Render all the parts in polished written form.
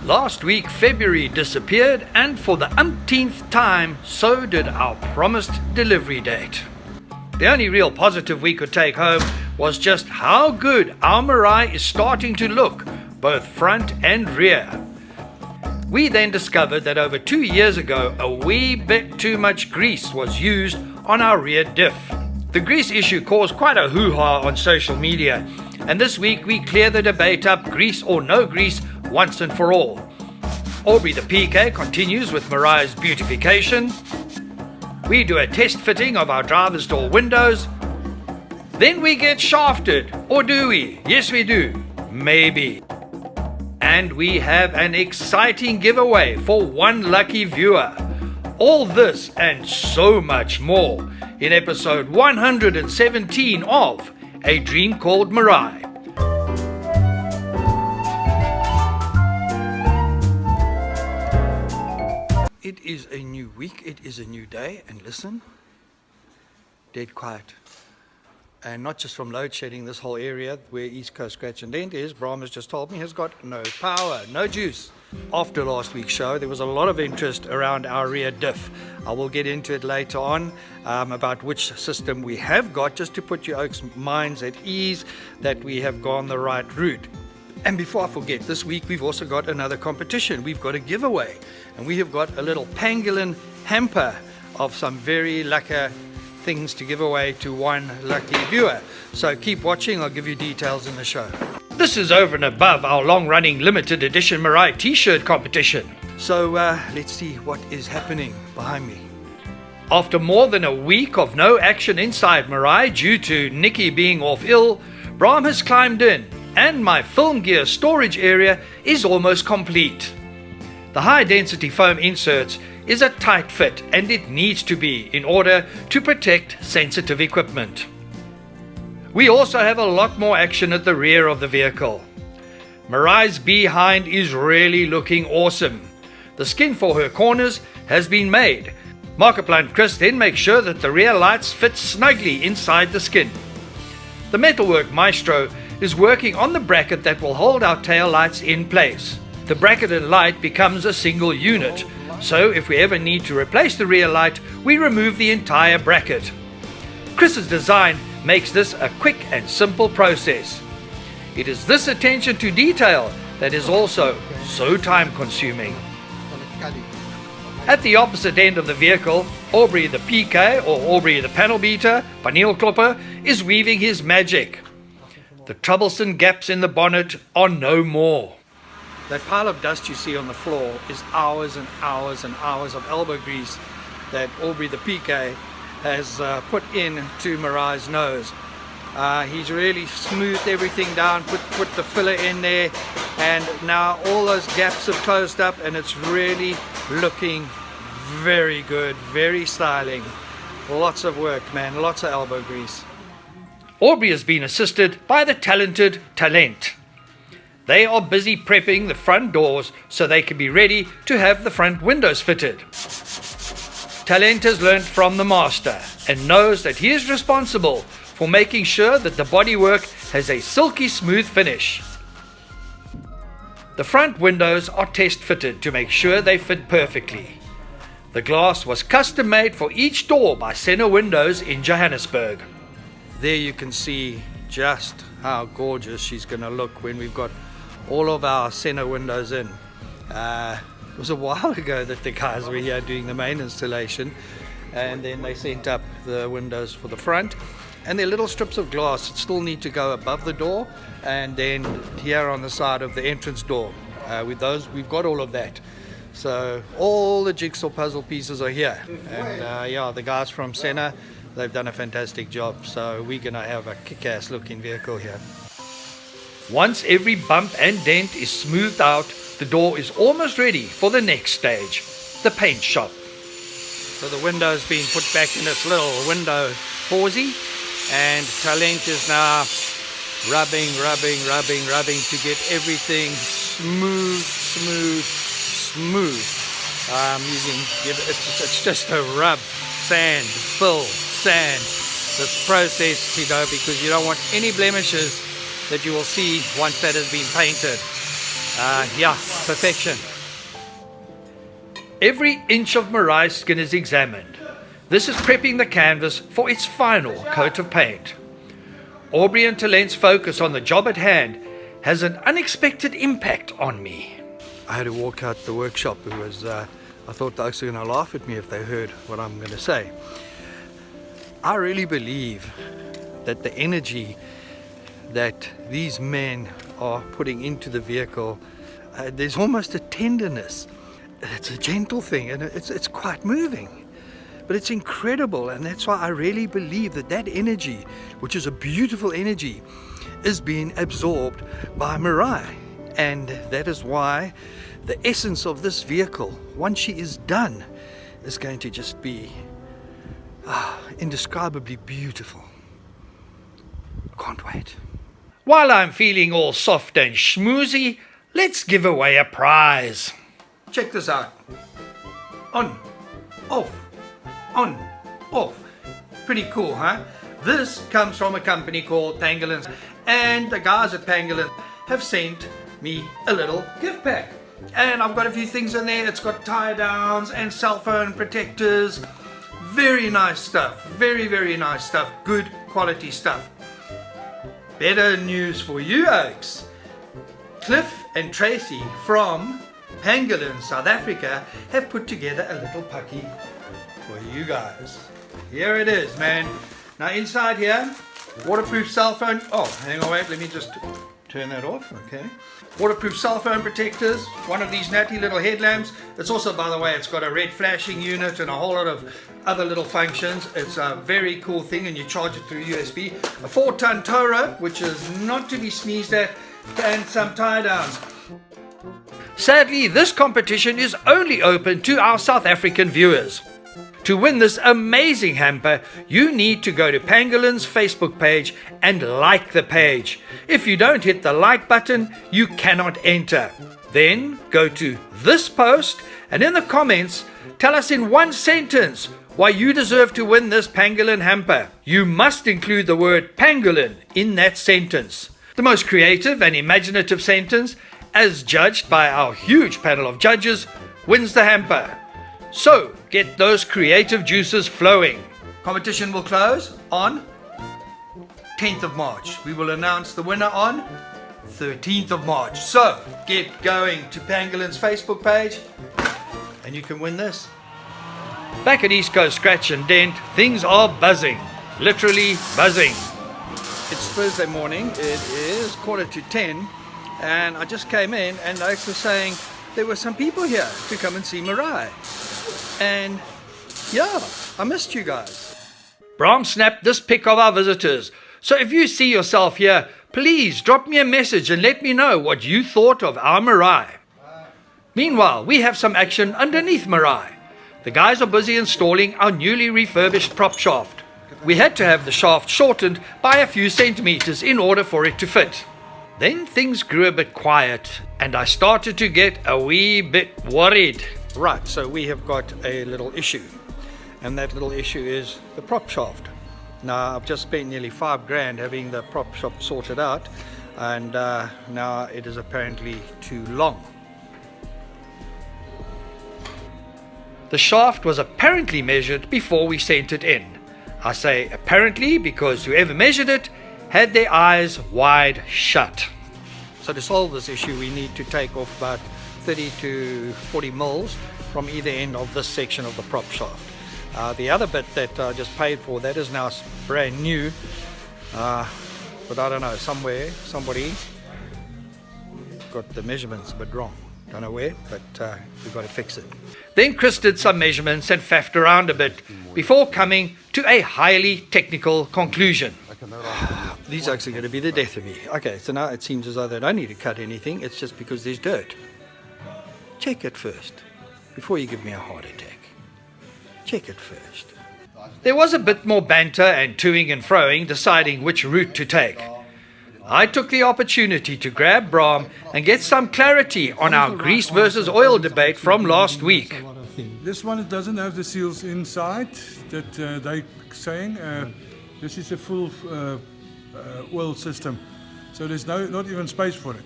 Last week, February disappeared, and for the umpteenth time, so did our promised delivery date. The only real positive we could take home was just how good our Meraai is starting to look, both front and rear. We then discovered that over 2 years ago, a wee bit too much grease was used on our rear diff. The grease issue caused quite a hoo-ha on social media, and this week we clear the debate up, grease or no grease, once and for all. Aubrey the PK continues with Meraai's beautification. We do a test fitting of our driver's door windows. Then we get shafted, or do we? Yes we do, maybe. And we have an exciting giveaway for one lucky viewer. All this and so much more in episode 117 of A Dream Called Meraai. It is a new week, it is a new day, and listen, dead quiet. And not just from load shedding, this whole area where East Coast Scratch and Dent is, Brahm has just told me, has got no power, no juice. After last week's show, there was a lot of interest around our rear diff. I will get into it later on about which system we have got, just to put your oaks' minds at ease that we have gone the right route. And before I forget, this week we've also got another competition. We've got a giveaway, and we have got a little pangolin hamper of some very lucky things to give away to one lucky viewer. So keep watching, I'll give you details in the show. This is over and above our long-running limited edition Meraai t-shirt competition. So let's see what is happening behind me. After more than a week of no action inside Meraai due to Nikki being off ill, Brahm has climbed in, and my film gear storage area is almost complete. The high-density foam inserts is a tight fit, and it needs to be in order to protect sensitive equipment. We also have a lot more action at the rear of the vehicle. Meraai's behind is really looking awesome. The skin for her corners has been made. Markiplier Chris then makes sure that the rear lights fit snugly inside the skin. The metalwork maestro is working on the bracket that will hold our tail lights in place. The bracket and light becomes a single unit, so if we ever need to replace the rear light, we remove the entire bracket. Chris's design makes this a quick and simple process. It is this attention to detail that is also so time consuming. At the opposite end of the vehicle, Aubrey the PK, or Aubrey the panel beater, paneelklopper, is weaving his magic. The troublesome gaps in the bonnet are no more. That pile of dust you see on the floor is hours and hours and hours of elbow grease that Aubrey the PK has put into Meraai's nose. He's really smoothed everything down, put the filler in there, and now all those gaps have closed up, and it's really looking very good, very styling. Lots of work, man, lots of elbow grease. Aubrey has been assisted by the talented Talent. They are busy prepping the front doors so they can be ready to have the front windows fitted. Talent has learned from the master and knows that he is responsible for making sure that the bodywork has a silky smooth finish. The front windows are test fitted to make sure they fit perfectly. The glass was custom made for each door by Senna Windows in Johannesburg. There you can see just how gorgeous she's going to look when we've got all of our Senna windows in. It was a while ago that the guys were here doing the main installation, and then they sent up the windows for the front, and they're little strips of glass that still need to go above the door, and then here on the side of the entrance door. With those, we've got all of that. So all the jigsaw puzzle pieces are here, and yeah, the guys from Senna, they've done a fantastic job. So we're gonna have a kick-ass looking vehicle here. Once every bump and dent is smoothed out, the door is almost ready for the next stage, the paint shop. So the window's been put back in this little window horsey, and Talent is now rubbing to get everything smooth. It's just a rub, sand, fill, sand. This process, because you don't want any blemishes that you will see once that has been painted. Yeah, perfection. Every inch of Meraai's skin is examined. This is prepping the canvas for its final coat of paint. Aubrey and Talent's focus on the job at hand has an unexpected impact on me. I had to walk out the workshop because I thought they were going to laugh at me if they heard what I'm going to say. I really believe that the energy that these men are putting into the vehicle, there's almost a tenderness. It's a gentle thing and it's quite moving, but it's incredible, and that's why I really believe that that energy, which is a beautiful energy, is being absorbed by Meraai. And that is why the essence of this vehicle, once she is done, is going to just be indescribably beautiful. Can't wait. While I'm feeling all soft and schmoozy, let's give away a prize. Check this out. On, off, on, off. Pretty cool, huh? This comes from a company called Pangolin, and the guys at Pangolin have sent me a little gift pack. And I've got a few things in there. It's got tie downs and cell phone protectors. Very nice stuff. Very, very nice stuff. Good quality stuff. Better news for you, Oaks. Cliff and Tracy from Pangolin, South Africa, have put together a little pucky for you guys. Here it is, man. Now inside here, waterproof cell phone. Oh, hang on, wait, let me just turn that off. Okay. Waterproof cell phone protectors, one of these natty little headlamps. It's also, by the way, it's got a red flashing unit and a whole lot of other little functions. It's a very cool thing, and you charge it through USB. A 4-ton tow rope, which is not to be sneezed at, and some tie downs. Sadly, this competition is only open to our South African viewers. To win this amazing hamper, you need to go to Pangolin's Facebook page and like the page. If you don't hit the like button, you cannot enter. Then go to this post and in the comments, tell us in one sentence why you deserve to win this Pangolin hamper. You must include the word Pangolin in that sentence. The most creative and imaginative sentence, as judged by our huge panel of judges, wins the hamper. So, get those creative juices flowing. Competition will close on 10th of March. We will announce the winner on 13th of March. So, get going to Pangolin's Facebook page and you can win this. Back at East Coast Scratch and Dent, things are buzzing. Literally buzzing. It's Thursday morning. It is 9:45 and I just came in and they were saying there were some people here to come and see Meraai. And yeah, I missed you guys. Bram snapped this pic of our visitors. So if you see yourself here, please drop me a message and let me know what you thought of our Meraai. Meanwhile, we have some action underneath Meraai. The guys are busy installing our newly refurbished prop shaft. We had to have the shaft shortened by a few centimeters in order for it to fit. Then things grew a bit quiet and I started to get a wee bit worried. Right, so we have got a little issue, and that little issue is the prop shaft. Now I've just spent nearly $5,000 having the prop shaft sorted out, and now it is apparently too long. The shaft was apparently measured before we sent it in. I say apparently because whoever measured it had their eyes wide shut. So to solve this issue, we need to take off about 30 to 40 mils from either end of this section of the prop shaft. The other bit that I just paid for, that is now brand new, but I don't know, somebody got the measurements a bit wrong. Don't know where, but we've got to fix it. Then Chris did some measurements and faffed around a bit before coming to a highly technical conclusion. These oaks are going to be the death of me. Okay, so now it seems as though they don't need to cut anything, it's just because there's dirt. Check it first, before you give me a heart attack. Check it first. There was a bit more banter and toing and froing, deciding which route to take. I took the opportunity to grab Bram and get some clarity on our grease versus oil debate from last week. This one doesn't have the seals inside that they're saying. This is a full oil system, so there's not even space for it.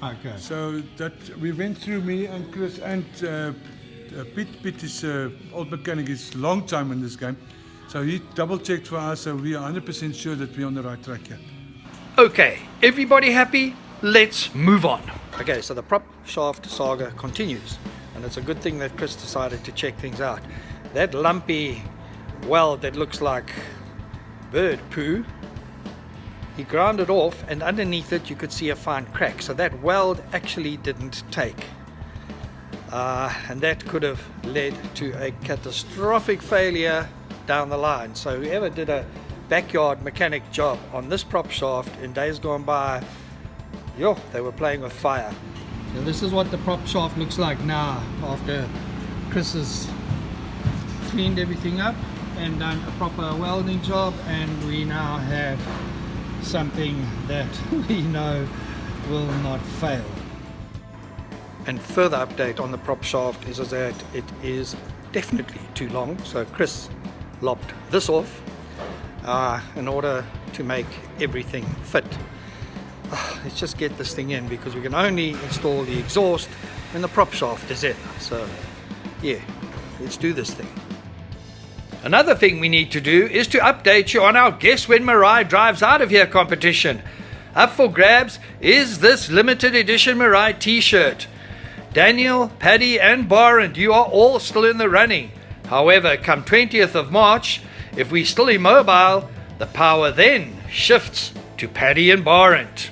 Okay. So that we went through, me and Chris and Pete. Pete is old mechanic, is long time in this game. So he double checked for us, so we are 100% sure that we're on the right track here. Okay, everybody happy? Let's move on. Okay, so the prop shaft saga continues, and it's a good thing that Chris decided to check things out. That lumpy weld that looks like bird poo, he ground it off, and underneath it you could see a fine crack. So that weld actually didn't take, and that could have led to a catastrophic failure down the line. So whoever did a backyard mechanic job on this prop shaft in days gone by, yo, they were playing with fire. So this is what the prop shaft looks like now after Chris has cleaned everything up and done a proper welding job, and we now have something that we know will not fail. And further update on the prop shaft is that it is definitely too long, so Chris lopped this off in order to make everything fit. Let's just get this thing in, because we can only install the exhaust when the prop shaft is in. So yeah, let's do this thing. Another thing we need to do is to update you on our Guess When Meraai Drives Out of Here competition. Up for grabs is this limited edition Meraai t-shirt. Daniel, Paddy and Barend, you are all still in the running. However, come 20th of March, if we're still immobile, the power then shifts to Paddy and Barend.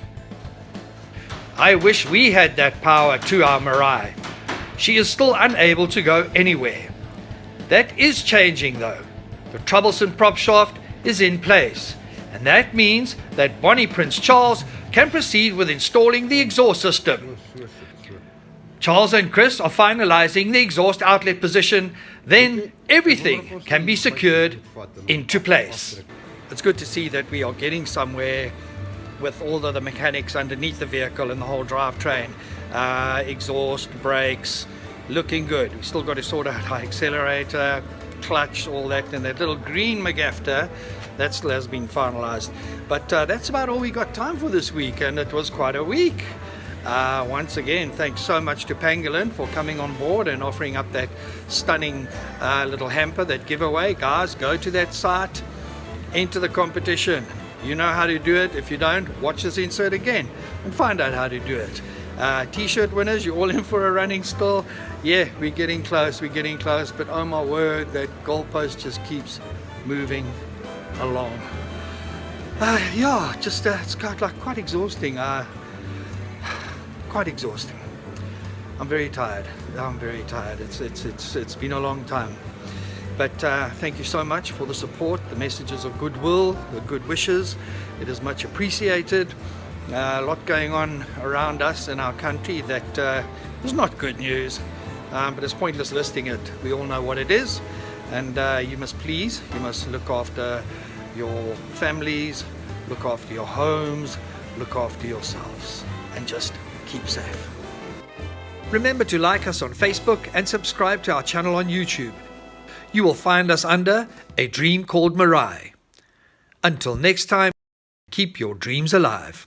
I wish we had that power to our Meraai. She is still unable to go anywhere. That is changing though. The troublesome prop shaft is in place, and that means that Bonnie Prince Charles can proceed with installing the exhaust system. Charles and Chris are finalizing the exhaust outlet position, then everything can be secured into place. It's good to see that we are getting somewhere with all of the mechanics underneath the vehicle and the whole drivetrain. Exhaust, brakes, looking good. We've still got to sort out our accelerator, clutch, all that, and that little green McGafter that still has been finalized. But that's about all we got time for this week, and it was quite a week. Once again, thanks so much to Pangolin for coming on board and offering up that stunning little hamper, that giveaway. Guys, go to that site, enter the competition. You know how to do it. If you don't, watch this insert again and find out how to do it. T-shirt winners, you're all in for a running still. Yeah, we're getting close, but oh my word, that goalpost just keeps moving along. Yeah, just it's quite exhausting. Quite exhausting. I'm very tired. It's been a long time. But thank you so much for the support, the messages of goodwill, the good wishes. It is much appreciated. A lot going on around us in our country that is not good news, but it's pointless listing it. We all know what it is, and you must look after your families, look after your homes, look after yourselves, and just keep safe. Remember to like us on Facebook and subscribe to our channel on YouTube. You will find us under A Dream Called Meraai. Until next time, keep your dreams alive.